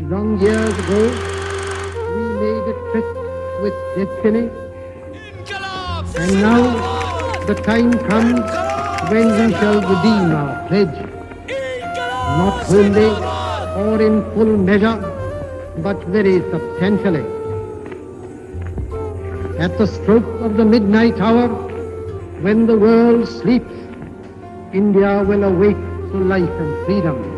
Long years ago, we made a tryst with destiny, and now the time comes when we shall redeem our pledge, not wholly or in full measure, but very substantially. At the stroke of the midnight hour, when the world sleeps, India will awake to life and freedom.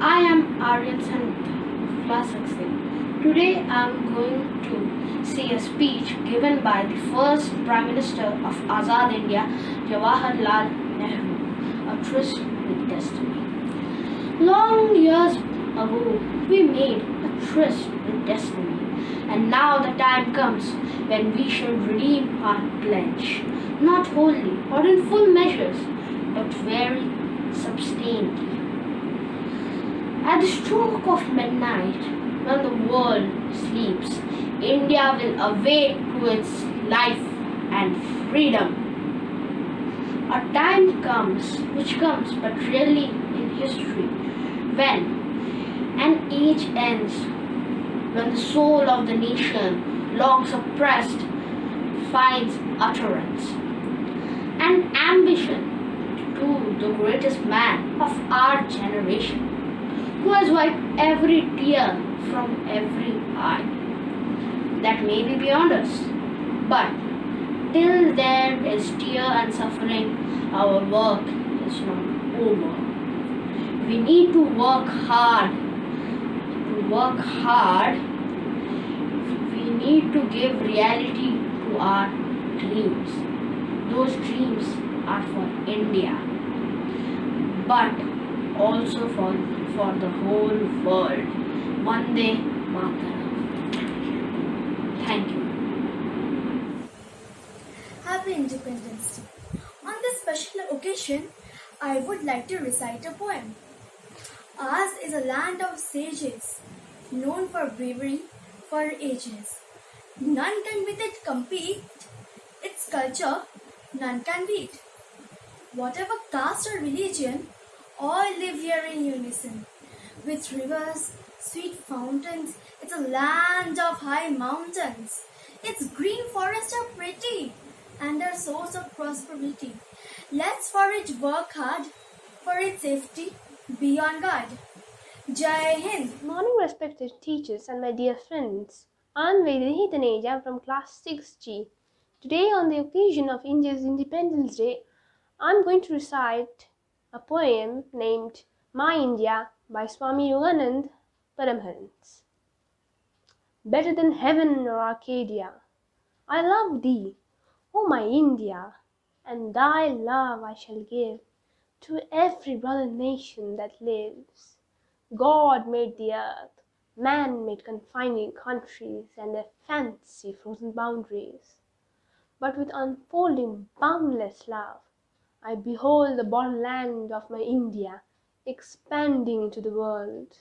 I am Aryan Santh, class 16. Today I am going to see a speech given by the first Prime Minister of Azad India, Jawaharlal Nehru, a tryst with destiny. Long years ago, we made a tryst with destiny, and now the time comes when we shall redeem our pledge, not wholly or in full measures, but very substantially. At the stroke of midnight, when the world sleeps, India will awake to its life and freedom. A time comes, which comes but rarely in history, when an age ends, when the soul of the nation, long suppressed, finds utterance. And ambition to the greatest man of our generation, who has wiped every tear from every eye. That may be beyond us, but till there is tear and suffering, our work is not over. We need to work hard. To work hard, we need to give reality to our dreams. Those dreams are for India, but also for the whole world. Vande Mataram. Thank you. Happy Independence Day. On this special occasion, I would like to recite a poem. Ours is a land of sages, known for bravery for ages. None can with it compete, its culture none can beat. Whatever caste or religion, all live here in unison. With rivers, sweet fountains, it's a land of high mountains. Its green forests are pretty and a source of prosperity. Let's for it work hard, for its safety be on guard. Jai Hind. Good morning, respected teachers and my dear friends. I'm Vaidehi Tanej. I'm from class 6G. Today, on the occasion of India's Independence Day, I'm going to recite a poem named My India by Swami Yoganand Paramhans. Better than heaven or Arcadia, I love thee, O my India, and thy love I shall give to every brother nation that lives. God made the earth, man made confining countries and their fancy frozen boundaries. But with unfolding boundless love, I behold the borderland of my India expanding into the world.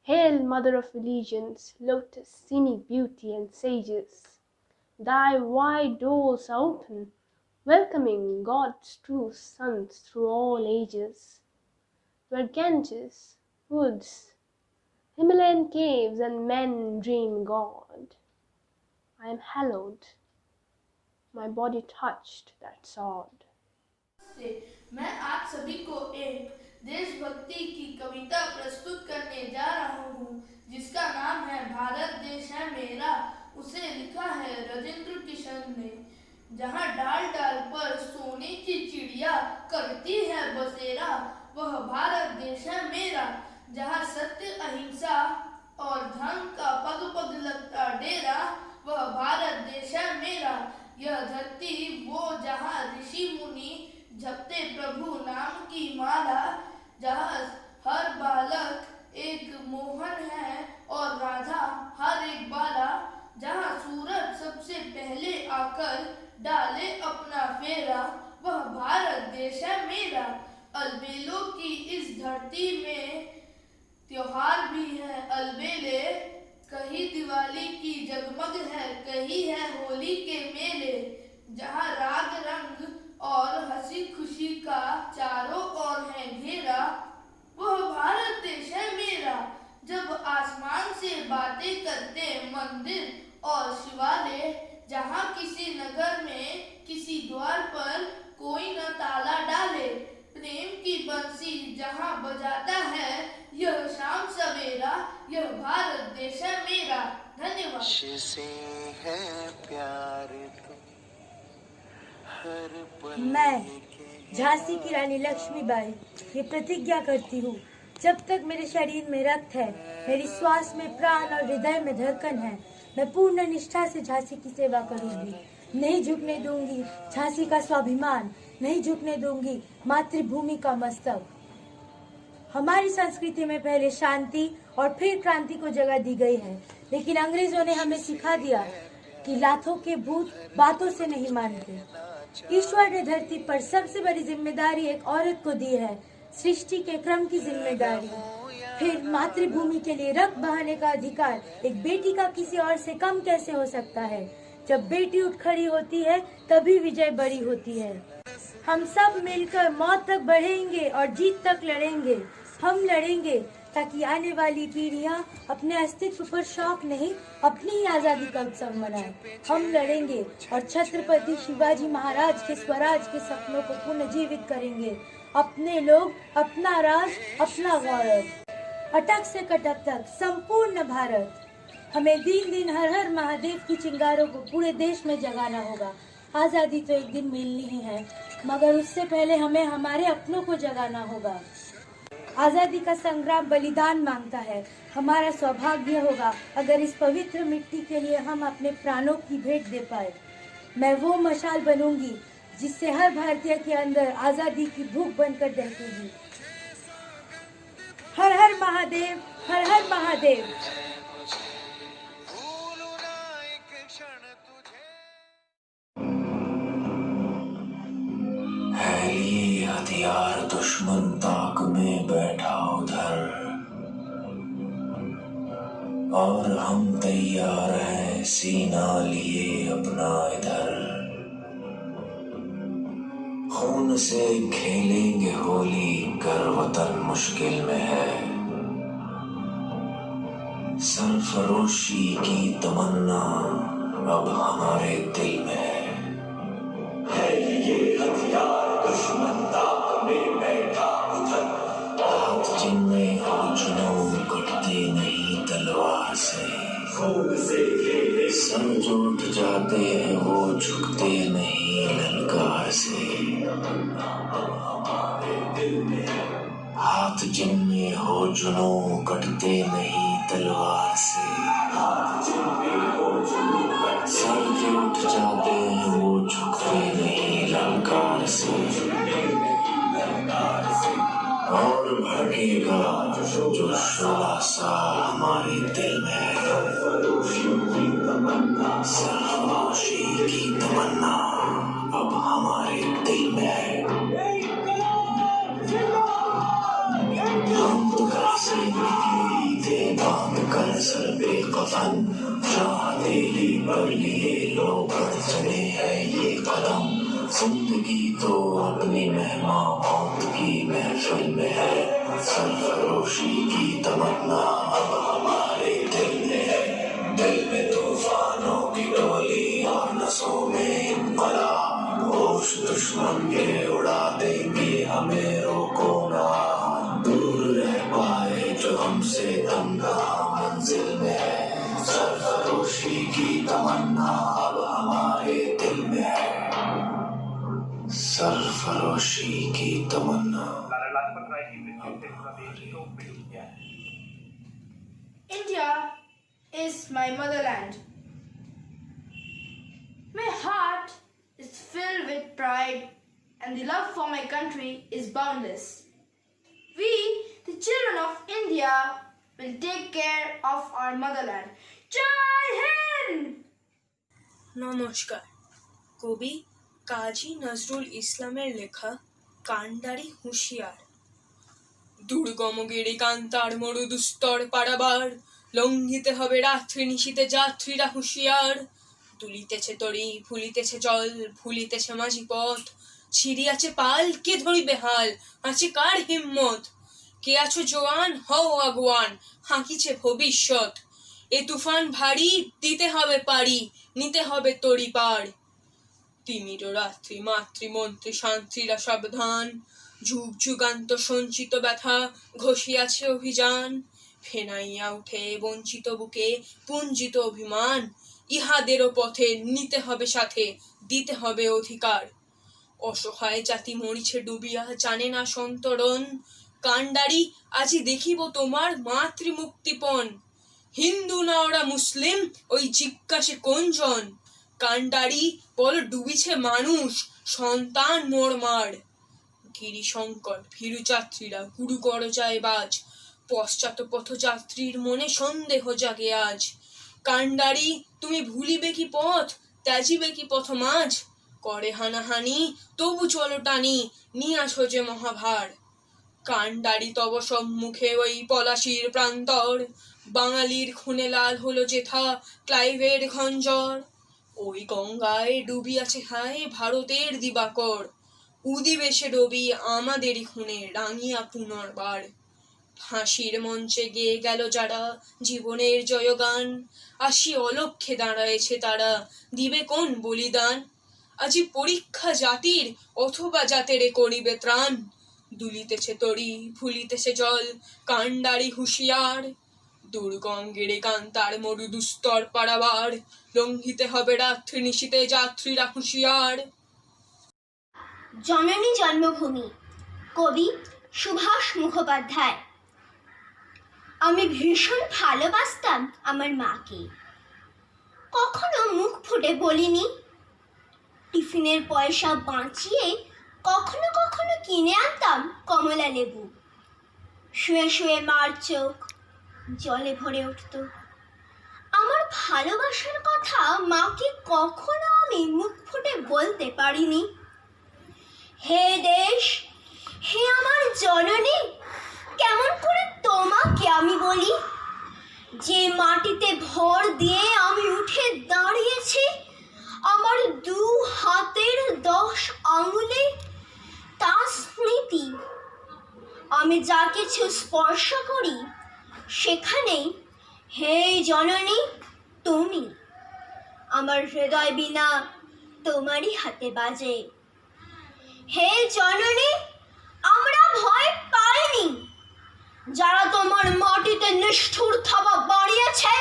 Hail, Mother of Religions, Lotus, scenic beauty and sages! Thy wide doors are open, welcoming God's true sons through all ages. Where Ganges, woods, Himalayan caves and men dream God, I am hallowed, my body touched that sod. मैं आप सभी को एक देशभक्ति की कविता प्रस्तुत करने जा रहा हूँ, जिसका नाम है भारत देश है मेरा। उसे लिखा है राजेंद्र किशन ने। जहाँ डाल डाल पर सोने की चिड़िया करती है बसेरा, वह भारत देश है मेरा। जहाँ सत्य अहिंसा और धर्म का पग पग लगता डेरा, वह भारत देश है मेरा। यह धरती वो जहाँ ऋषि मुनि जपते प्रभु नाम की माला, जहाँ हर बालक एक मोहन है और राधा हर एक बाला, जहाँ सूरज सबसे पहले आकर डाले अपना फेरा, वह भारत देश है मेरा। अलबेलों की इस धरती में त्योहार भी है अलबेले, कहीं दिवाली की जगमग है, कहीं है होली के मेले, जहाँ राग रंग और हंसी खुशी का चारों ओर है घेरा, वह भारत देश है मेरा। जब आसमान से बातें करते मंदिर और शिवालय, जहाँ किसी नगर में किसी द्वार पर कोई न ताला डाले, प्रेम की बंसी जहाँ बजाता है यह शाम सवेरा, यह भारत देश है मेरा। धन्यवाद। से है प्यार तो हर पल मैं झांसी की रानी लक्ष्मीबाई ये प्रतिज्ञा करती हूँ, जब तक मेरे शरीर में रक्त है, मेरी श्वास में प्राण और हृदय में धड़कन है, मैं पूर्ण निष्ठा से झांसी की सेवा करूंगी। नहीं झुकने दूंगी झांसी का स्वाभिमान, नहीं झुकने दूंगी मातृभूमि का मस्तक। हमारी संस्कृति में पहले शांति और फिर क्रांति को जगह दी गई है, लेकिन अंग्रेजों ने हमें सिखा दिया कि लातों के भूत बातों से नहीं मानते। ईश्वर ने धरती पर सबसे बड़ी जिम्मेदारी एक औरत को दी है, सृष्टि के क्रम की जिम्मेदारी। फिर मातृभूमि के लिए रक्त बहाने का अधिकार एक बेटी का किसी और से कम कैसे हो सकता है? जब बेटी उठ खड़ी होती है तभी विजय बड़ी होती है। हम सब मिलकर मौत तक बढ़ेंगे और जीत तक लड़ेंगे। हम लड़ेंगे ताकि आने वाली पीढ़ियां अपने अस्तित्व पर शौक नहीं, अपनी ही आजादी का उत्सव मनाएं। हम लड़ेंगे और छत्रपति शिवाजी महाराज के स्वराज के सपनों को पुनर्जीवित करेंगे। अपने लोग, अपना राज, अपना गौरव। अटक से कटक तक संपूर्ण भारत। हमें दिन दिन हर हर महादेव की चिंगारों को पूरे देश में जगाना होगा। आजादी तो एक दिन मिलनी ही है, मगर उससे पहले हमें हमारे अपनों को जगाना होगा। आजादी का संग्राम बलिदान मांगता है। हमारा सौभाग्य होगा अगर इस पवित्र मिट्टी के लिए हम अपने प्राणों की भेंट दे पाए। मैं वो मशाल बनूंगी जिससे हर भारतीय के अंदर आजादी की भूख बनकर दहकेगी। हर हर महादेव, हर हर महादेव। है ये हथियार दुश्मन ताक में बैठा उधर, और हम तैयार हैं सीना लिए अपना इधर। खून से खेलेंगे होली कर वतन मुश्किल में है, सरफरोशी की तमन्ना अब हमारे दिल में है। ये हथियार दुश्मन ताक में बैठा उधर, हाथ जिनमें हो जुनून कटते नहीं तलवार से। खून से खेले सर जो उठ जाते हैं वो झुकते नहीं ललकार से। हाथ जिनमें हो जुनून कटते नहीं तलवार से। सर जो उठ जाते हैं वो झुकते नहीं ललकार से। और भड़केगा जो शोला सा हमारे दिल में है, सरफरोशी की तमन्ना अब हमारे दिल में है। हम तो घर से निकले थे बांध कर सर पे कफन, चाह तेरी पर लिए लोग बढ़ चले हैं ये कदम। जिंदगी तो अपनी मेहमा मौत की महफिल में है, सरफरोशी की तमन्ना अब हमारे दिल में है। दिल में तूफानों की टोली और नसों में इनकलाब, होश दुश्मन के उड़ा देंगे हमें रोको ना। दूर रह पाए जो हमसे तमन्ना मंजिल में है, सरफरोशी की तमन्ना अब हमारे दिल में है। सरफरोशी की तमन्ना। India is my motherland. My heart is filled with pride and the love for my country is boundless. We, the children of India, will take care of our motherland. Jai Hind! নমস্কার। কবি কাজী নজরুল ইসলামের লেখা কান্ডারি হুঁশিয়ার। দুর্গম গিরি কান্তার মরু দুস্তর পারাবার, লঙ্ঘিতে হবে রাত্রি নিশীতে যাত্রীরা হুঁশিয়ার। দুলিতেছে তরি, ভুলিতেছে জল, ভুলিতেছে মাঝি পথ, ছিড়িয়াছে পাল, কে ধরিবে হাল, আছে কার হিম্মত? কে আছো জোয়ান, হও আগুয়ান, হাঁকিছে ভবিষ্যৎ। এ তুফান ভারী, দিতে হবে পারি, নিতে হবে তরি পার। তিমির রাত্রি মাতৃমন্ত্রী শান্তিরা সাবধান, যুগ যুগান্ত সঞ্চিত ব্যথা ঘষিয়াছে অভিযান। ফেনাইয়া উঠে বঞ্চিত বুকে পুঞ্জিত অভিমান, ইহাদেরও পথে নিতে হবে সাথে, দিতে হবে অধিকার। অসহায় জাতি মরিছে ডুবিয়া, জানে না সন্তরণ। কান্ডারি আজি দেখিব তোমার মাতৃমুক্তিপণ। হিন্দু না ওরা মুসলিম, ওই জিজ্ঞাসে কোনজন? কান্ডারি বল ডুবিছে মানুষ, সন্তান মোরমার। গিরিশঙ্কর ভীরু যাত্রীরা গুরু করজায় বাজ, পশ্চাৎ পথযাত্রীর মনে সন্দেহ জাগে আজ। কান্ডারি তুমি ভুলিবে কি পথ, ত্যাজিবে কি পথ মাঝ? করে হানাহানি তবু চলো টানি, নিয়ে আসো যে মহাভার। কান্ডারি তব সম্মুখে ওই পলাশির প্রান্তর, বাঙালির খুনে লাল হলো যেথা ক্লাইভের খঞ্জর। ওই গঙ্গায় ডুবিয়াছে হায় ভারতের দিবাকর, উদিবে সে রবি আমাদেরই খুনে রাঙিয়া পুনর্বার। ফাঁসির মঞ্চে গেয়ে গেল যারা জীবনের জয়গান, আসি অলক্ষ্যে দাঁড়ায়েছে তারা, দিবে কোন বলিদান? আজি পরীক্ষা জাতির, অথবা জাতেরে করিবে ত্রাণ। দুলিতেছে তরি, ভুলিতেছে জল, কান্ডারি হুঁশিয়ার। দুর্গম গিরি কান্তার মরু দুস্তর পারাবার, লঙ্ঘিতে হবে রাত্রি নিশীতে যাত্রীরা হুঁশিয়ার। জননী জন্মভূমি, কবি সুভাষ মুখোপাধ্যায়। আমি ভীষণ ভালোবাসতাম আমার মাকে, কখনো মুখ ফুটে বলিনি। টিফিনের পয়সা বাঁচিয়ে কখনো কখনো কিনে আনতাম কমলা লেবু। শুয়ে শুয়ে মার চোখ জলে ভরে উঠত। আমার ভালোবাসার কথা মাকে কখনো আমি মুখ ফুটে বলতে পারিনি। হে দেশ, হে আমার জননী, কেমন করে তোমাকে আমি বলি? যে মাটিতে ভর দিয়ে আমি উঠে দাঁড়িয়েছি, আমার 2 হাতের 10 আঙুলে তার স্মৃতি। আমি যা কিছু স্পর্শ করি সেখানেই হে জননী তুমি। আমার হৃদয় বিনা তোমারই হাতে বাজে। হে জননী, আমরা ভয় পাইনি। যারা তোমার মাটিতে নিষ্ঠুর থাবা বাড়িয়েছে,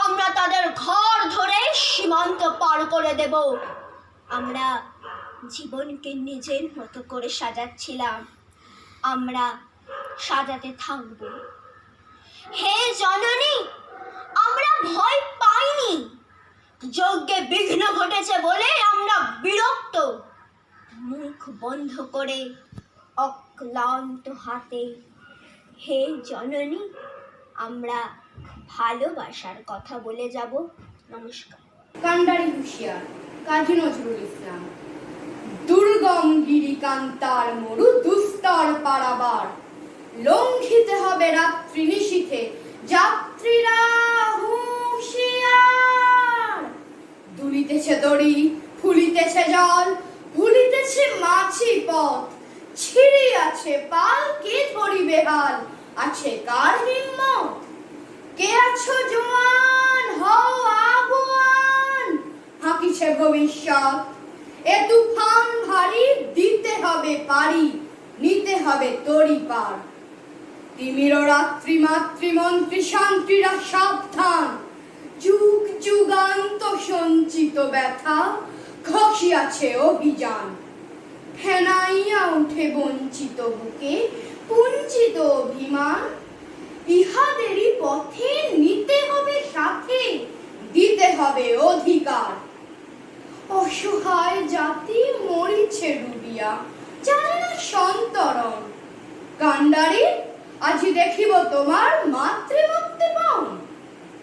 আমরা তাদের ঘর ধরে সীমান্ত পার করে দেব। আমরা জীবনকে নিজের মতো করে সাজাচ্ছিলাম, আমরা সাজাতে থাকব। হে জননী, আমরা ভয় পাইনি। যজ্ঞে বিঘ্ন ঘটেছে বলে আমরা বিরক্ত। মুখ বন্ধ করে অক্লান্ত হাতে হে জননী আমরা ভালোবাসার কথা বলে যাব। নমস্কার। কান্ডারি হুঁশিয়ার, কাজী নজরুল ইসলাম। দুর্গম গিরি কান্তার মরু দুস্তর পারাবার, লঙ্ঘিতে হবে রাত্রি নিশীথে যাত্রীরা হুঁশিয়ার। দুলিতেছে দড়ি, ফুলিতেছে জল, ভুলিতেছে মাঝি পথ, ছিড়িয়াছে পাল, কে ধরিবে হাল, আছে কার হিম্মত? কে আছো জোয়ান, হও আগুয়ান, হাঁকিছে ভবিষ্যৎ। এ তুফান ভারী, দিতে হবে পারি, নিতে হবে তরি পার। তিমির রাত্রি মাতৃমন্ত্রী শান্তিরা সাবধান, যুগ যুগান্ত সঞ্চিত ব্যথা ঘষিয়াছে অভিযান। ফেনাইয়া উঠে বঞ্চিত বুকে পুঞ্জিত অভিমান, ইহাদেরই পথে নিতে হবে সাথে, দিতে হবে অধিকার। অসহায় জাতি মরিছে ডুবিয়া, জানে না সন্তরণ। কান্ডারি, আজি দেখিব তোমার মাতৃমুক্তি পাও।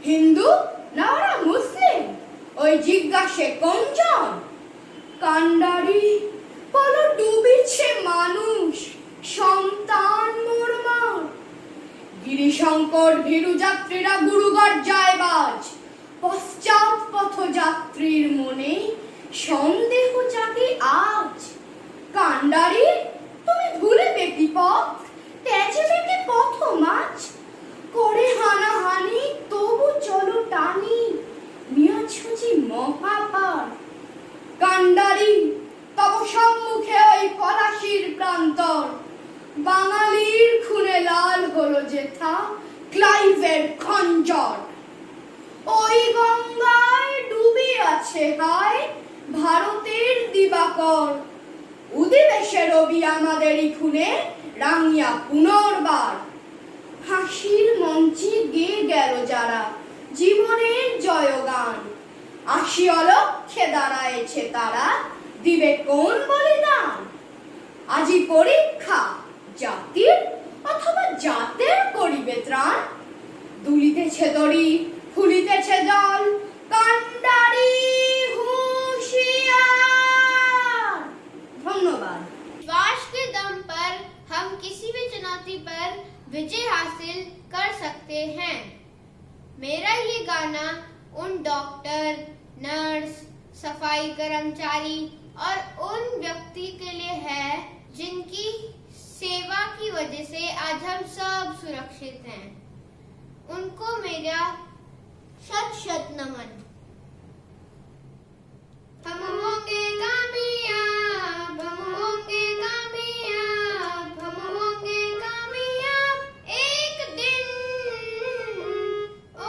হিন্দু না ওরা মুসলিম, ওই জিজ্ঞাসে কোনজন? কান্ডারি, বলো ডুবিছে মানুষ, সন্তান মোরমার। গিরিশঙ্কর ভীরু যাত্রীরা গুরুগর্জায় বাজ, পশ্চাৎ পথযাত্রীর মনে সন্দেহ জাগে আজ। কান্ডারি, তুমি ভুলিবে কি পথ, তেজবে কি পথ মাছ? করে হানাহানি তবু চলো টানি, মিয়া ছুঁচি মহাপার। কান্ডারি, তব সম্মুখে ওই ফরাসির প্রান্তর, বাঙালির খুনে লাল হলো যেথা ক্লাইভের খঞ্জর। ওই গঙ্গায় ডুবে আছে হায় ভারতের দিবাকর, উদিবেশে রবি আমাদেরই খুনে রাঙিয়া পুনর্বার। ফাঁসির মঞ্চে গেয়ে গেল যারা জীবনের জয়গান, আসি অলক্ষ্যে দাঁড়ায়েছে তারা, দিবে কোন বলিদান? আজি পরীক্ষা জাতির অথবা জাতের করিবে ত্রাণ। দুলিতেছে দড়ি, ফুলিতেছে জল, কান্ডারি হুঁশিয়ার। ধন্যবাদ। विश्वास के दम पर हम किसी भी चुनौती पर विजय हासिल कर सकते हैं। मेरा ये गाना उन डॉक्टर, नर्स, सफाई कर्मचारी और उन व्यक्ति के लिए है जिनकी सेवा की वजह से आज हम सब सुरक्षित हैं। उनको मेरा शत शत नमन। हम होंगे कामयाब, हम होंगे कामयाब, हम होंगे कामयाब एक दिन। ओ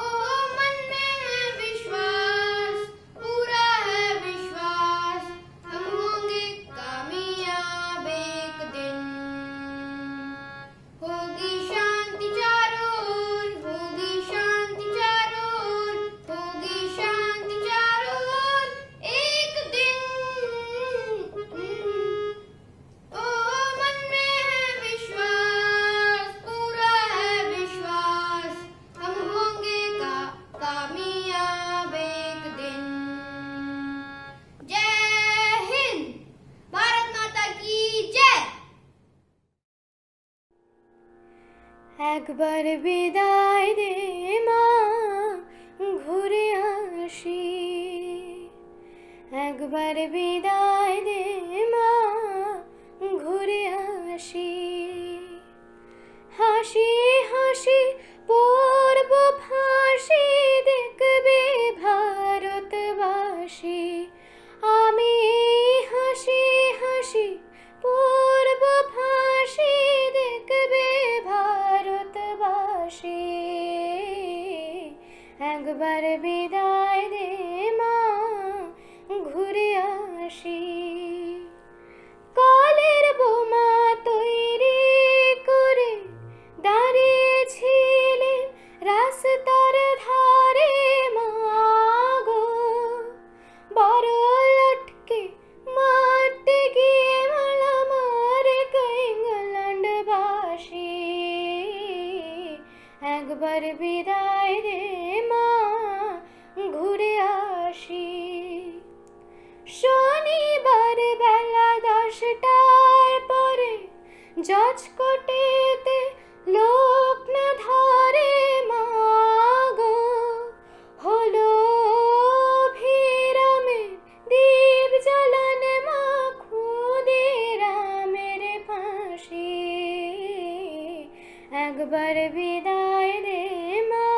मन में है विश्वास, पूरा है विश्वास, हम होंगे कामयाब एक दिन। होगी शांति चारों ओर, होगी शांति चारों ओर, होगी शांति चारों ओर एक दिन। ओ मन में है विश्वास, पूरा है विश्वास, हम होंगे कामयाब एक दिन। जय हिंद, भारत माता की जय। একবার বিদায় দে মা, ঘুরে আসি। একবার বিদায় দে মা, ঘুরে আসি। হাসি হাসি পড়ব ফাঁসি, দেখবে ভারতবাসী। আমি হাসি হাসি পড়ব ফাঁসি, দেখবে ভারতবাসী। একবার বিদায় দে মা, ঘুরে আসি। কলের বোমা তৈরি করে দাঁড়িয়েছিলে রাস্তার ধারে মা গো, বড় লটকে মারতে গিয়ে মালা মারে ইংল্যান্ডবাসী। একবার বিদায় দে মা, ঘুরে আসি। শনিবার বেলা 10টার পরে জজকোটেতে লোক না ধরে মা গো, হলো ভিরামের দীপ জ্বালানে মা, ক্ষুদিরামের ফাঁসি। একবার বিদায় দে মা,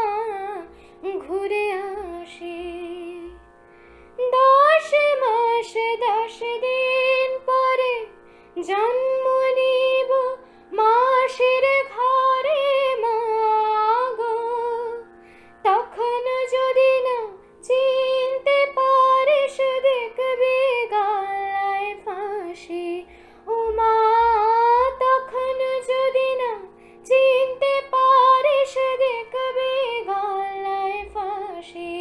ঘুরে আসি। 10 মাস 10 দিন পরে জন্ম নিব মাসের ঘরে মা গো, তখন যদি না চিনতে পারিস, দেখবি গলায় ফাঁসি। ও মা, তখন যদি না চিনতে পারিস, দেখবি গলায় ফাঁসি।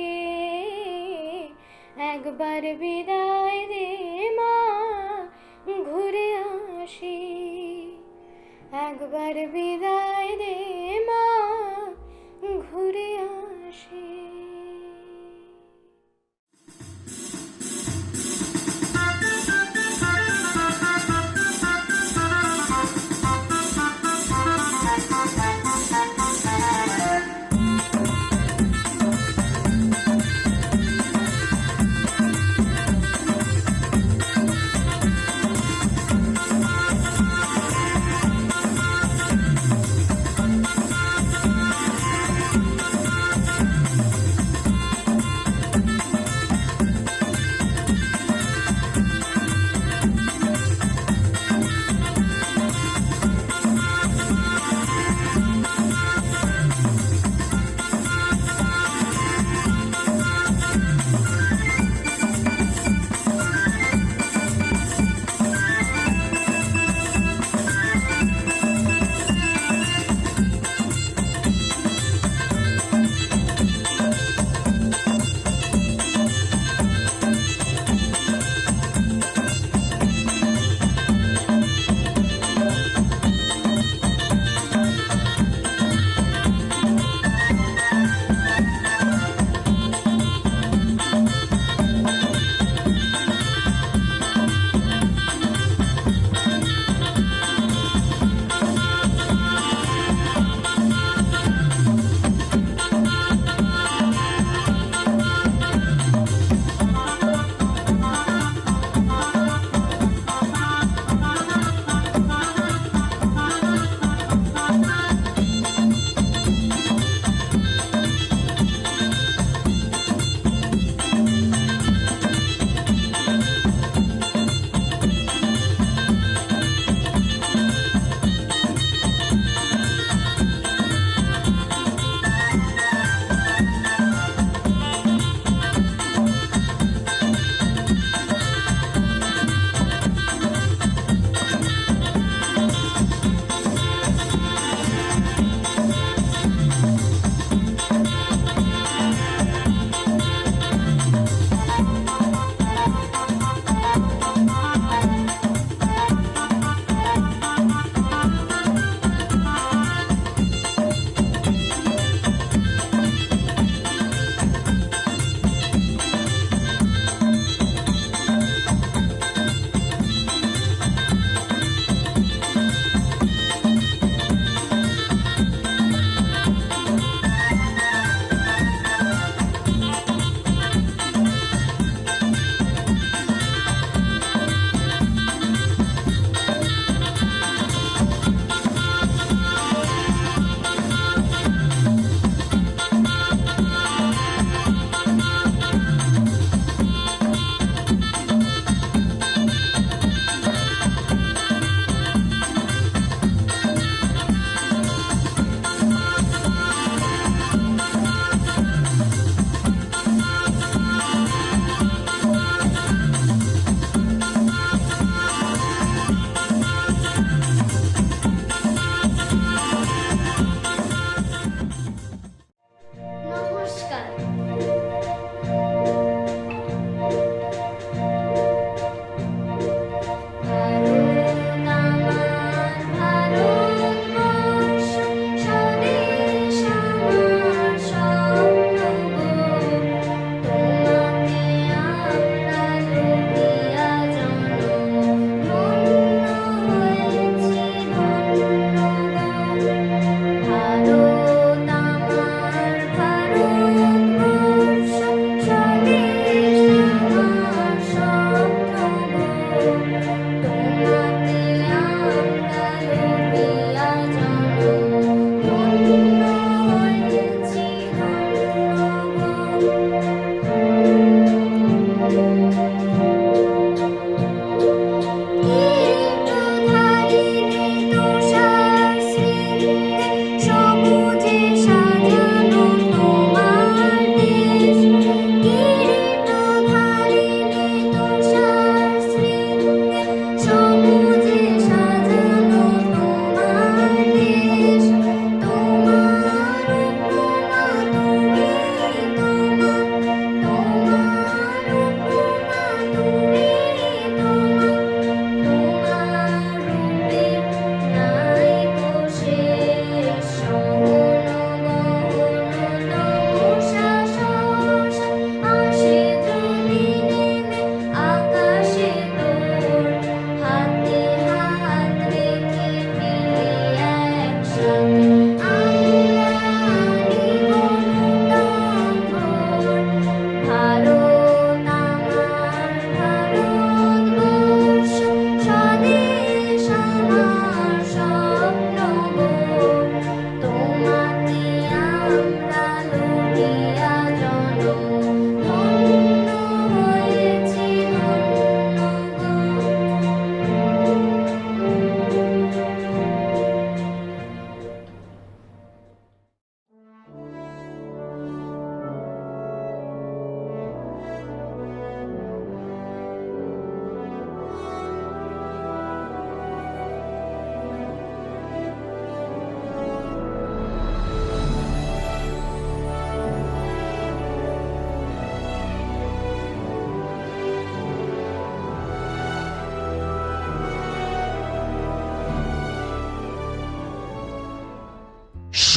একবার বিদায় একবার বিদায় দে মা, ঘুরে আসে।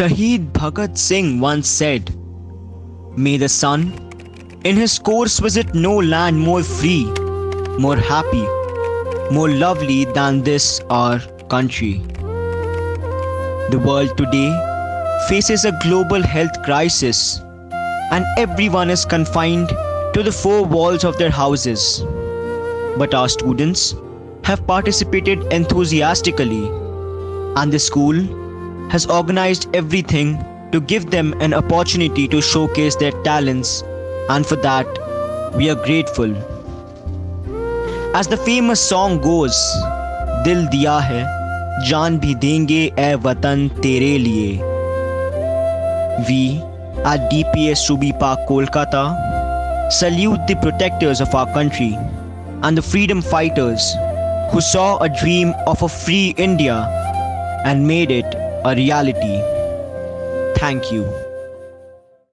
Shaheed Bhagat Singh once said, "May the sun in his course visit no land more free, more happy, more lovely than this our country." The world today faces a global health crisis, and everyone is confined to the four walls of their houses. But our students have participated enthusiastically, and the school has organized everything to give them an opportunity to showcase their talents, and for that we are grateful. As the famous song goes, "Dil diya hai, jaan bhi denge ऐ वतन तेरे लिए." We at DPS Ruby Park, Kolkata, salute the protectors of our country and the freedom fighters who saw a dream of a free India and made it a reality. Thank you.